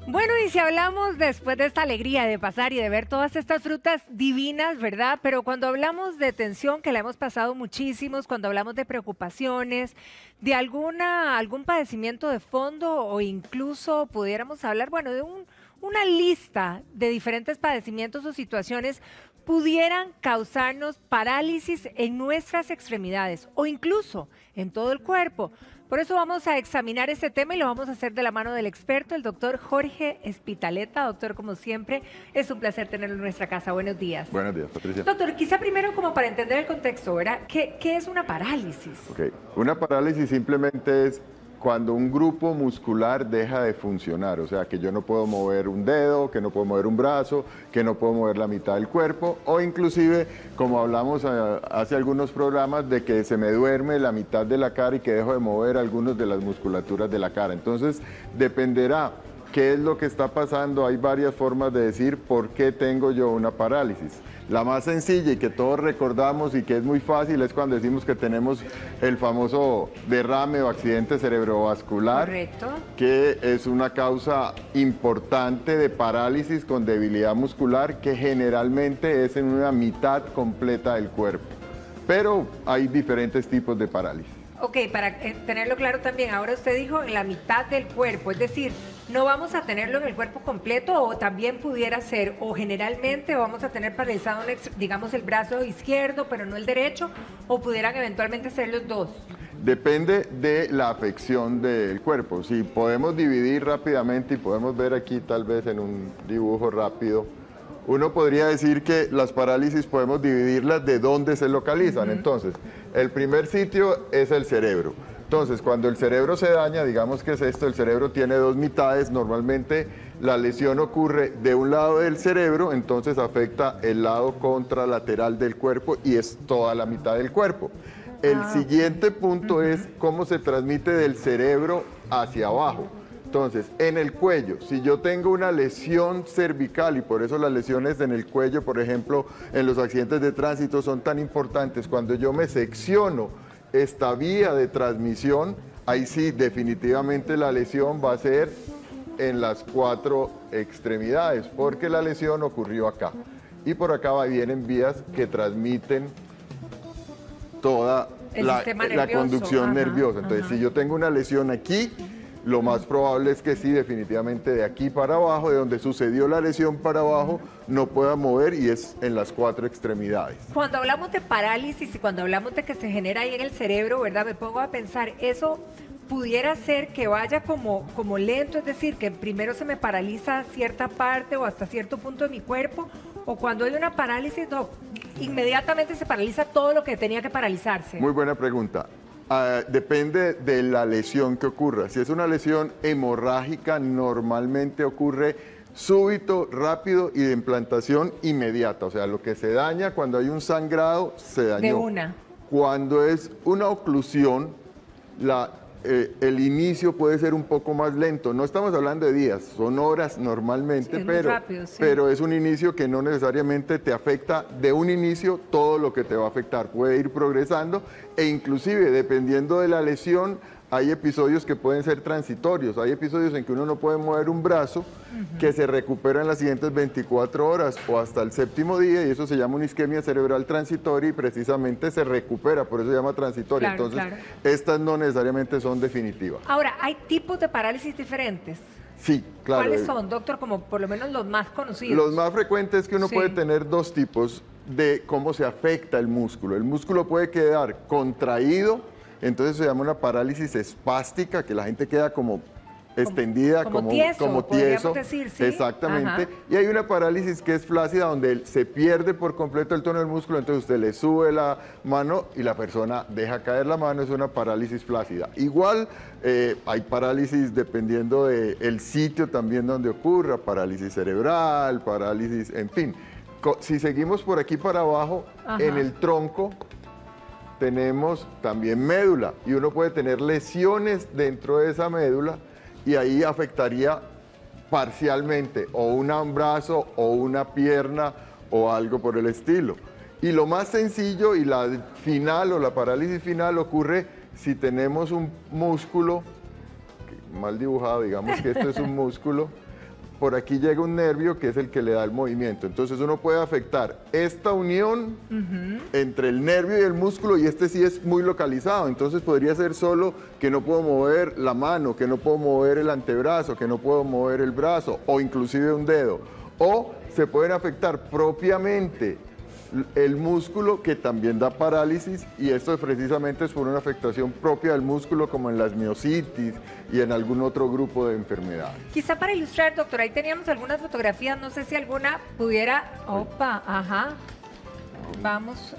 Bueno, y si hablamos después de esta alegría de pasar y de ver todas estas frutas divinas, ¿verdad? Pero cuando hablamos de tensión, que la hemos pasado muchísimos, cuando hablamos de preocupaciones, de algún padecimiento de fondo o incluso pudiéramos hablar, bueno, de una lista de diferentes padecimientos o situaciones pudieran causarnos parálisis en nuestras extremidades o incluso en todo el cuerpo. Por eso vamos a examinar este tema y lo vamos a hacer de la mano del experto, el doctor Jorge Espitaleta. Doctor, como siempre, es un placer tenerlo en nuestra casa. Buenos días. Buenos días, Patricia. Doctor, quizá primero como para entender el contexto, ¿verdad? ¿Qué es una parálisis? Ok, una parálisis simplemente es cuando un grupo muscular deja de funcionar, o sea, que yo no puedo mover un dedo, que no puedo mover un brazo, que no puedo mover la mitad del cuerpo, o inclusive, como hablamos hace algunos programas, de que se me duerme la mitad de la cara y que dejo de mover algunas de las musculaturas de la cara. Entonces, dependerá qué es lo que está pasando. Hay varias formas de decir por qué tengo yo una parálisis. La más sencilla y que todos recordamos y que es muy fácil es cuando decimos que tenemos el famoso derrame o accidente cerebrovascular. Correcto. Que es una causa importante de parálisis con debilidad muscular que generalmente es en una mitad completa del cuerpo. Pero hay diferentes tipos de parálisis. Ok, para tenerlo claro también, ahora usted dijo en la mitad del cuerpo, es decir, no vamos a tenerlo en el cuerpo completo o también pudiera ser, o generalmente vamos a tener paralizado, digamos, el brazo izquierdo, pero no el derecho, o pudieran eventualmente ser los dos. Depende de la afección del cuerpo. Si podemos dividir rápidamente y podemos ver aquí tal vez en un dibujo rápido, uno podría decir que las parálisis podemos dividirlas de dónde se localizan. Entonces, el primer sitio es el cerebro. Entonces, cuando el cerebro se daña, digamos que es esto, el cerebro tiene dos mitades, normalmente la lesión ocurre de un lado del cerebro, entonces afecta el lado contralateral del cuerpo y es toda la mitad del cuerpo. El siguiente punto es cómo se transmite del cerebro hacia abajo. Entonces, en el cuello, si yo tengo una lesión cervical, y por eso las lesiones en el cuello, por ejemplo, en los accidentes de tránsito son tan importantes, cuando yo me secciono esta vía de transmisión, ahí sí, definitivamente la lesión va a ser en las 4 extremidades, porque la lesión ocurrió acá. Y por acá vienen vías que transmiten toda la conducción nerviosa. Entonces, si yo tengo una lesión aquí, lo más probable es que sí, definitivamente de aquí para abajo, de donde sucedió la lesión para abajo, no pueda mover y es en las 4 extremidades. Cuando hablamos de parálisis y cuando hablamos de que se genera ahí en el cerebro, ¿verdad? Me pongo a pensar, eso pudiera ser que vaya como lento, es decir, que primero se me paraliza cierta parte o hasta cierto punto de mi cuerpo, o cuando hay una parálisis, no, inmediatamente se paraliza todo lo que tenía que paralizarse. Muy buena pregunta. Depende de la lesión que ocurra. Si es una lesión hemorrágica, normalmente ocurre súbito, rápido y de implantación inmediata. O sea, lo que se daña cuando hay un sangrado, se dañó. De una. Cuando es una oclusión, el inicio puede ser un poco más lento. No estamos hablando de días, son horas normalmente, sí, pero, rápido, sí. pero es un inicio que no necesariamente te afecta de un inicio todo lo que te va a afectar. Puede ir progresando e inclusive dependiendo de la lesión, hay episodios que pueden ser transitorios. Hay episodios en que uno no puede mover un brazo que se recupera en las siguientes 24 horas o hasta el 7º día y eso se llama una isquemia cerebral transitoria y precisamente se recupera, por eso se llama transitoria. Claro, Entonces, estas no necesariamente son definitivas. Ahora, ¿hay tipos de parálisis diferentes? Sí, claro. ¿Cuáles son, doctor? Como por lo menos los más conocidos. Los más frecuentes es que uno Sí. puede tener dos tipos de cómo se afecta el músculo. El músculo puede quedar contraído, entonces se llama una parálisis espástica, que la gente queda como extendida, como tieso. Podríamos decir, ¿sí? Exactamente. Ajá. Y hay una parálisis que es flácida, donde se pierde por completo el tono del músculo, entonces usted le sube la mano y la persona deja caer la mano, es una parálisis flácida. Igual hay parálisis dependiendo del sitio también donde ocurra, parálisis cerebral, parálisis, en fin. Si seguimos por aquí para abajo, Ajá. en el tronco tenemos también médula y uno puede tener lesiones dentro de esa médula y ahí afectaría parcialmente o un brazo o una pierna o algo por el estilo. Y lo más sencillo y la final o la parálisis final ocurre si tenemos un músculo, mal dibujado, digamos que esto es un músculo, por aquí llega un nervio que es el que le da el movimiento. Entonces uno puede afectar esta unión entre el nervio y el músculo, y este sí es muy localizado. Entonces podría ser solo que no puedo mover la mano, que no puedo mover el antebrazo, que no puedo mover el brazo o inclusive un dedo. O se pueden afectar propiamente el músculo, que también da parálisis, y esto precisamente es por una afectación propia del músculo, como en las miositis y en algún otro grupo de enfermedades. Quizá para ilustrar, doctor, ahí teníamos algunas fotografías, no sé si alguna pudiera... Opa, ajá. Vamos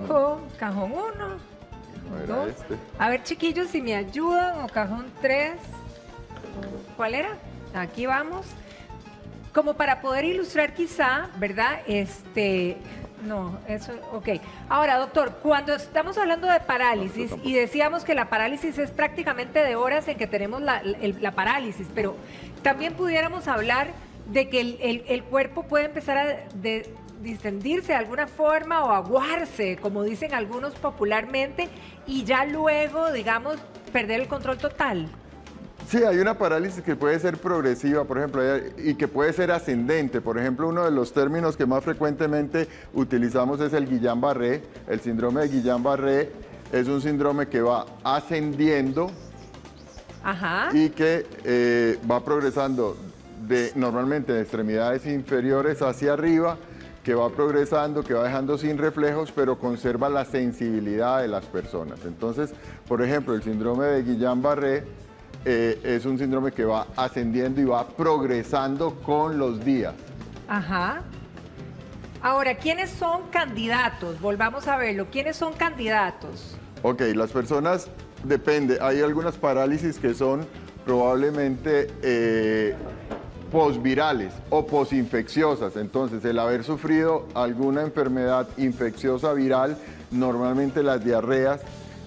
con cajón 1, Era 2. este. A ver, chiquillos, si me ayudan, o cajón 3. ¿Cuál era? Aquí vamos. Como para poder ilustrar quizá, ¿verdad? No, eso, ok. Ahora, doctor, cuando estamos hablando de parálisis y decíamos que la parálisis es prácticamente de horas en que tenemos la parálisis, pero también pudiéramos hablar de que el cuerpo puede empezar a distendirse de alguna forma o aguarse, como dicen algunos popularmente, y ya luego, digamos, perder el control total. Sí, hay una parálisis que puede ser progresiva, por ejemplo, y que puede ser ascendente. Por ejemplo, uno de los términos que más frecuentemente utilizamos es el Guillain-Barré. El síndrome de Guillain-Barré es un síndrome que va ascendiendo. Ajá. Y que va progresando normalmente de extremidades inferiores hacia arriba, que va progresando, que va dejando sin reflejos, pero conserva la sensibilidad de las personas. Entonces, por ejemplo, el síndrome de Guillain-Barré es un síndrome que va ascendiendo y va progresando con los días. Ajá. Ahora, ¿quiénes son candidatos? Volvamos a verlo. ¿Quiénes son candidatos? Ok, las personas, depende. Hay algunas parálisis que son probablemente posvirales o posinfecciosas. Entonces, el haber sufrido alguna enfermedad infecciosa viral, normalmente las diarreas,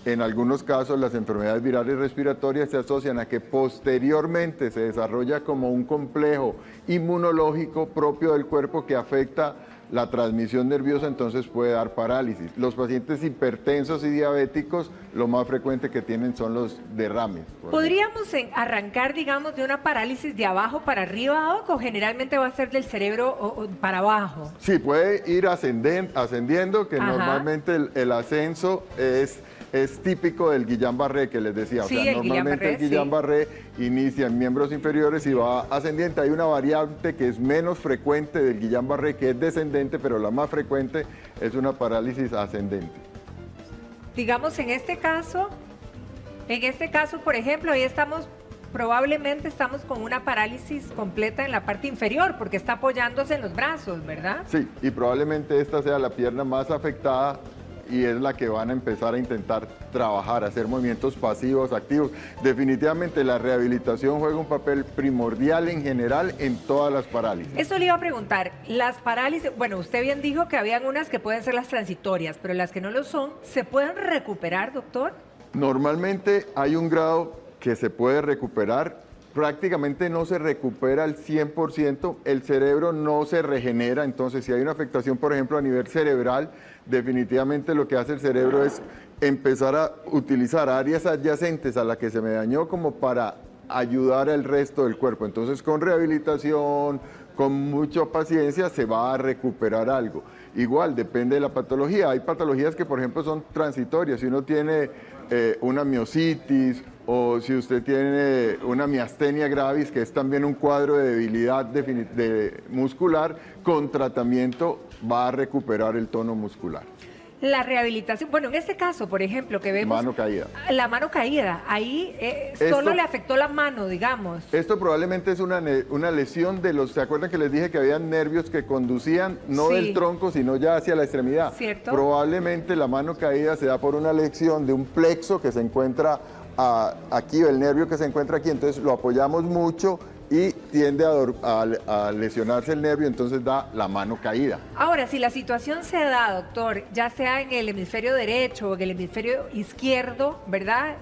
en algunos casos las enfermedades virales respiratorias se asocian a que posteriormente se desarrolla como un complejo inmunológico propio del cuerpo que afecta la transmisión nerviosa, entonces puede dar parálisis. Los pacientes hipertensos y diabéticos, lo más frecuente que tienen son los derrames. ¿Podríamos arrancar, digamos, de una parálisis de abajo para arriba, o generalmente va a ser del cerebro para abajo? Sí, puede ir ascendiendo, que normalmente el ascenso es típico del Guillain-Barré que les decía. Sí, o sea, normalmente el Guillain-Barré inicia en miembros inferiores y va ascendiente. Hay una variante que es menos frecuente del Guillain-Barré, que es descendente, pero la más frecuente es una parálisis ascendente. Digamos, en este caso, por ejemplo, ahí probablemente estamos con una parálisis completa en la parte inferior, porque está apoyándose en los brazos, ¿verdad? Sí, y probablemente esta sea la pierna más afectada, y es la que van a empezar a intentar trabajar, hacer movimientos pasivos, activos. Definitivamente la rehabilitación juega un papel primordial en general en todas las parálisis. Eso le iba a preguntar, las parálisis, bueno, usted bien dijo que habían unas que pueden ser las transitorias, pero las que no lo son, ¿se pueden recuperar, doctor? Normalmente hay un grado que se puede recuperar, prácticamente no se recupera al 100%, el cerebro no se regenera, entonces si hay una afectación, por ejemplo, a nivel cerebral, definitivamente lo que hace el cerebro es empezar a utilizar áreas adyacentes a la que se me dañó como para ayudar al resto del cuerpo. Entonces, con rehabilitación, con mucha paciencia, se va a recuperar algo. Igual, depende de la patología. Hay patologías que, por ejemplo, son transitorias. Si uno tiene una miositis, o si usted tiene una miastenia gravis, que es también un cuadro de debilidad muscular, con tratamiento va a recuperar el tono muscular. La rehabilitación, bueno, en este caso, por ejemplo, que vemos... Mano caída. La mano caída, ahí solo le afectó la mano, digamos. Esto probablemente es una lesión de los... ¿Se acuerdan que les dije que había nervios que conducían no del tronco, sino ya hacia la extremidad? ¿Cierto? Probablemente la mano caída se da por una lesión de un plexo que se encuentra aquí, el nervio que se encuentra aquí, entonces lo apoyamos mucho y tiende a lesionarse el nervio, entonces da la mano caída. Ahora, si la situación se da, doctor, ya sea en el hemisferio derecho o en el hemisferio izquierdo, ¿verdad?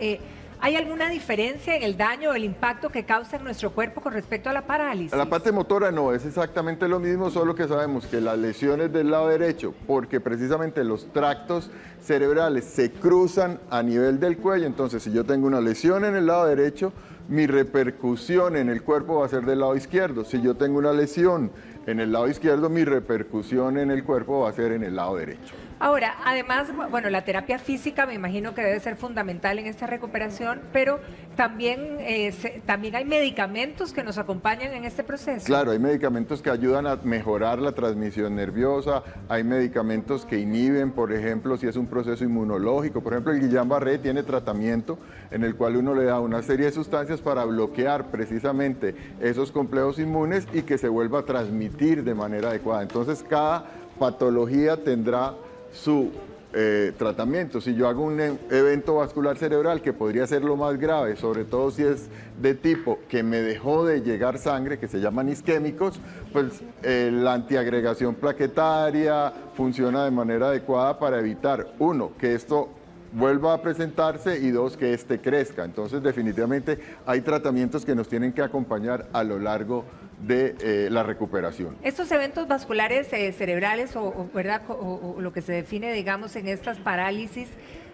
¿Hay alguna diferencia en el daño o el impacto que causa en nuestro cuerpo con respecto a la parálisis? La parte motora no, es exactamente lo mismo, solo que sabemos que las lesiones del lado derecho, porque precisamente los tractos cerebrales se cruzan a nivel del cuello, entonces si yo tengo una lesión en el lado derecho, mi repercusión en el cuerpo va a ser del lado izquierdo. Si yo tengo una lesión en el lado izquierdo, mi repercusión en el cuerpo va a ser en el lado derecho. Ahora, además, bueno, la terapia física me imagino que debe ser fundamental en esta recuperación, pero también, también hay medicamentos que nos acompañan en este proceso. Claro, hay medicamentos que ayudan a mejorar la transmisión nerviosa, hay medicamentos que inhiben, por ejemplo, si es un proceso inmunológico. Por ejemplo, el Guillain-Barré tiene tratamiento en el cual uno le da una serie de sustancias para bloquear precisamente esos complejos inmunes y que se vuelva a transmitir de manera adecuada. Entonces, cada patología tendrá su tratamiento. Si yo hago un evento vascular cerebral que podría ser lo más grave, sobre todo si es de tipo que me dejó de llegar sangre, que se llaman isquémicos, pues la antiagregación plaquetaria funciona de manera adecuada para evitar, uno, que esto vuelva a presentarse y dos, que este crezca. Entonces, definitivamente hay tratamientos que nos tienen que acompañar a lo largo de la recuperación. Estos eventos vasculares cerebrales ¿verdad? O lo que se define, digamos, en estas parálisis,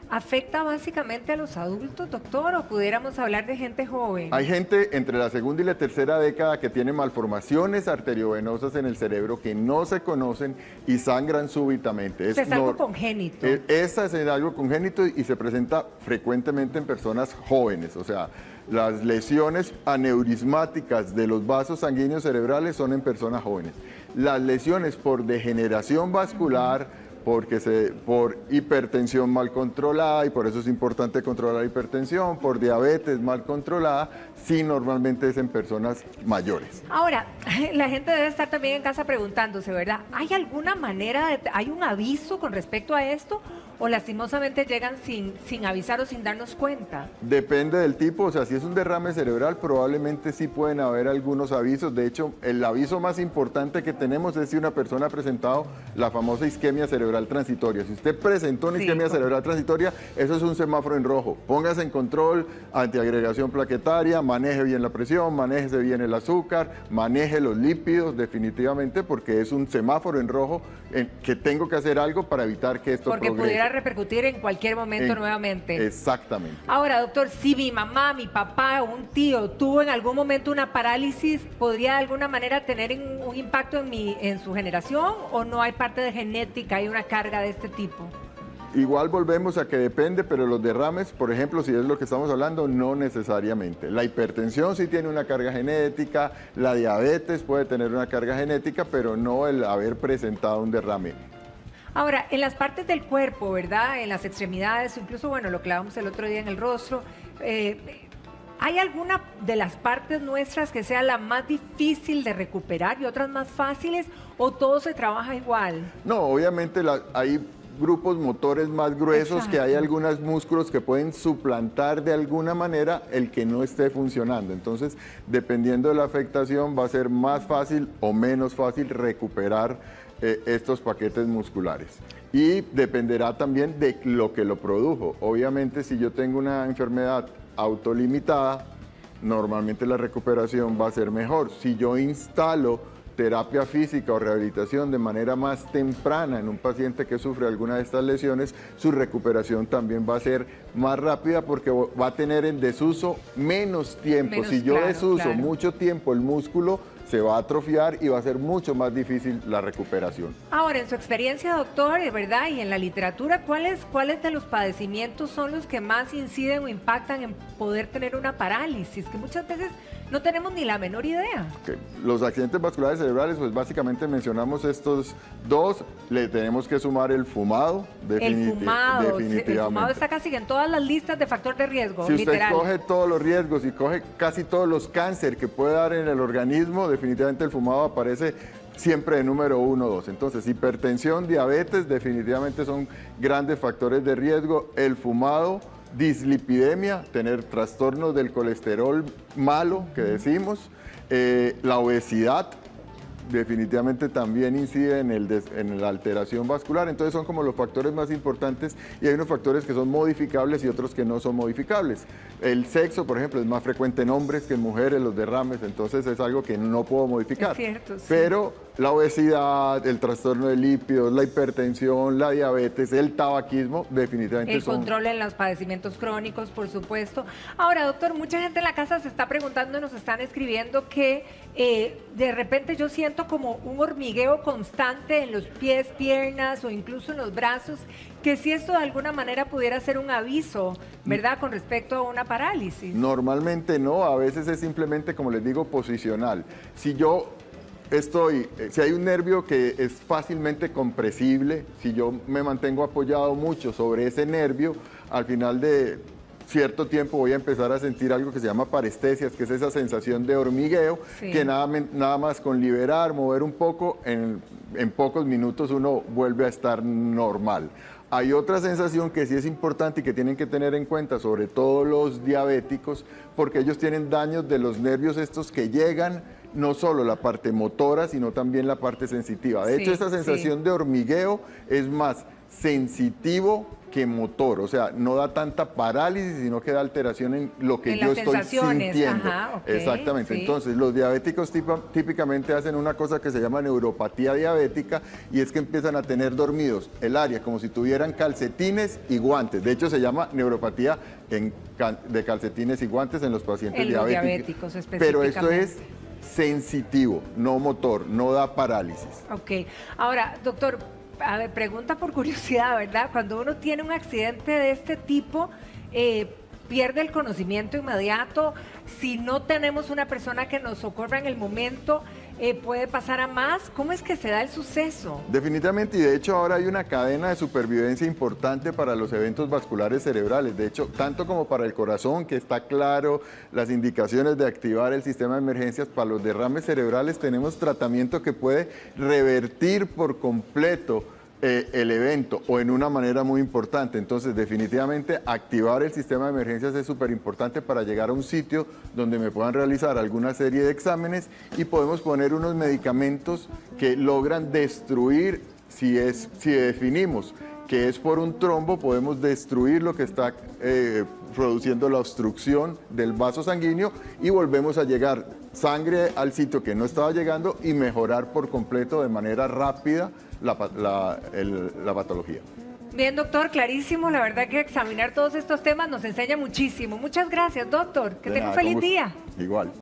¿afecta básicamente a los adultos, doctor, o pudiéramos hablar de gente joven? Hay gente entre la segunda y la tercera década que tiene malformaciones arteriovenosas en el cerebro que no se conocen y sangran súbitamente. Es algo congénito. Esta es algo congénito y se presenta frecuentemente en personas jóvenes, o sea, las lesiones aneurismáticas de los vasos sanguíneos cerebrales son en personas jóvenes. Las lesiones por degeneración vascular, por hipertensión mal controlada, y por eso es importante controlar la hipertensión, por diabetes mal controlada, sí normalmente es en personas mayores. Ahora, la gente debe estar también en casa preguntándose, ¿verdad? ¿Hay alguna manera, hay un aviso con respecto a esto? ¿O lastimosamente llegan sin avisar o sin darnos cuenta? Depende del tipo, o sea, si es un derrame cerebral, probablemente sí pueden haber algunos avisos. De hecho, el aviso más importante que tenemos es si una persona ha presentado la famosa isquemia cerebral transitoria. Si usted presentó una isquemia cerebral transitoria, eso es un semáforo en rojo. Póngase en control, antiagregación plaquetaria, maneje bien la presión, manéjese bien el azúcar, maneje los lípidos, definitivamente, porque es un semáforo en rojo que tengo que hacer algo para evitar que esto progrese. Pudiera repercutir en cualquier momento nuevamente. Exactamente. Ahora, doctor, si mi mamá, mi papá o un tío tuvo en algún momento una parálisis, ¿podría de alguna manera tener un impacto en su generación o no hay parte de genética, hay una carga de este tipo? Igual volvemos a que depende, pero los derrames, por ejemplo, si es lo que estamos hablando, no necesariamente. La hipertensión sí tiene una carga genética, la diabetes puede tener una carga genética, pero no el haber presentado un derrame. Ahora, en las partes del cuerpo, ¿verdad? En las extremidades, incluso, bueno, lo clavamos el otro día en el rostro, ¿hay alguna de las partes nuestras que sea la más difícil de recuperar y otras más fáciles o todo se trabaja igual? No, obviamente hay grupos motores más gruesos. Exacto. Que hay algunos músculos que pueden suplantar de alguna manera el que no esté funcionando. Entonces, dependiendo de la afectación, va a ser más fácil o menos fácil recuperar estos paquetes musculares. Y dependerá también de lo que lo produjo. Obviamente, si yo tengo una enfermedad autolimitada, normalmente la recuperación va a ser mejor. Si yo instalo terapia física o rehabilitación de manera más temprana en un paciente que sufre alguna de estas lesiones, su recuperación también va a ser más rápida porque va a tener en desuso menos tiempo. Si yo desuso mucho tiempo el músculo, se va a atrofiar y va a ser mucho más difícil la recuperación. Ahora, en su experiencia, doctor, ¿verdad? Y en la literatura, ¿cuáles de los padecimientos son los que más inciden o impactan en poder tener una parálisis? Que muchas veces no tenemos ni la menor idea. Okay. Los accidentes vasculares cerebrales, pues básicamente mencionamos estos dos. Le tenemos que sumar el fumado. Definitivamente. El fumado está casi en todas las listas de factor de riesgo, si literal. usted coge todos los riesgos y coge casi todos los cánceres que puede dar en el organismo, definitivamente el fumado aparece siempre de número 1 o 2. Entonces, hipertensión, diabetes, definitivamente son grandes factores de riesgo. El fumado, dislipidemia, tener trastornos del colesterol malo, que decimos, la obesidad, definitivamente también incide en la alteración vascular. Entonces son como los factores más importantes y hay unos factores que son modificables y otros que no son modificables. El sexo, por ejemplo, es más frecuente en hombres que en mujeres, los derrames, entonces es algo que no puedo modificar. Es cierto, sí. Pero la obesidad, el trastorno de lípidos, la hipertensión, la diabetes, el tabaquismo, definitivamente el control en los padecimientos crónicos, por supuesto. Ahora, doctor, mucha gente en la casa se está preguntando, nos están escribiendo que de repente yo siento como un hormigueo constante en los pies, piernas o incluso en los brazos, que si esto de alguna manera pudiera ser un aviso, ¿verdad?, con respecto a una parálisis. Normalmente no, a veces es simplemente, como les digo, posicional. Si hay un nervio que es fácilmente compresible, si yo me mantengo apoyado mucho sobre ese nervio, al final de cierto tiempo voy a empezar a sentir algo que se llama parestesias, que es esa sensación de hormigueo, sí, que nada más con liberar, mover un poco, en pocos minutos uno vuelve a estar normal. Hay otra sensación que sí es importante y que tienen que tener en cuenta, sobre todo los diabéticos, porque ellos tienen daños de los nervios estos que llegan, no solo la parte motora, sino también la parte sensitiva. De hecho, esta sensación de hormigueo es más sensitivo que motor, o sea, no da tanta parálisis, sino que da alteración en lo que yo estoy sintiendo. Ajá, okay, exactamente. Sí. Entonces, los diabéticos típicamente hacen una cosa que se llama neuropatía diabética y es que empiezan a tener dormidos el área como si tuvieran calcetines y guantes. De hecho, se llama neuropatía de calcetines y guantes en los pacientes diabéticos. Pero esto es sensitivo, no motor, no da parálisis. Ok. Ahora, doctor, a ver, pregunta por curiosidad, ¿verdad? Cuando uno tiene un accidente de este tipo, pierde el conocimiento inmediato. Si no tenemos una persona que nos socorra en el momento, puede pasar a más. ¿Cómo es que se da el suceso? Definitivamente, y de hecho ahora hay una cadena de supervivencia importante para los eventos vasculares cerebrales. De hecho, tanto como para el corazón, que está claro las indicaciones de activar el sistema de emergencias, para los derrames cerebrales tenemos tratamiento que puede revertir por completo el evento o en una manera muy importante. Entonces, definitivamente activar el sistema de emergencias es súper importante para llegar a un sitio donde me puedan realizar alguna serie de exámenes y podemos poner unos medicamentos que logran destruir, si definimos que es por un trombo, podemos destruir lo que está produciendo la obstrucción del vaso sanguíneo y volvemos a llegar sangre al sitio que no estaba llegando y mejorar por completo de manera rápida la patología. Bien, doctor, clarísimo. La verdad que examinar todos estos temas nos enseña muchísimo. Muchas gracias, doctor. Que tenga un feliz día. Igual.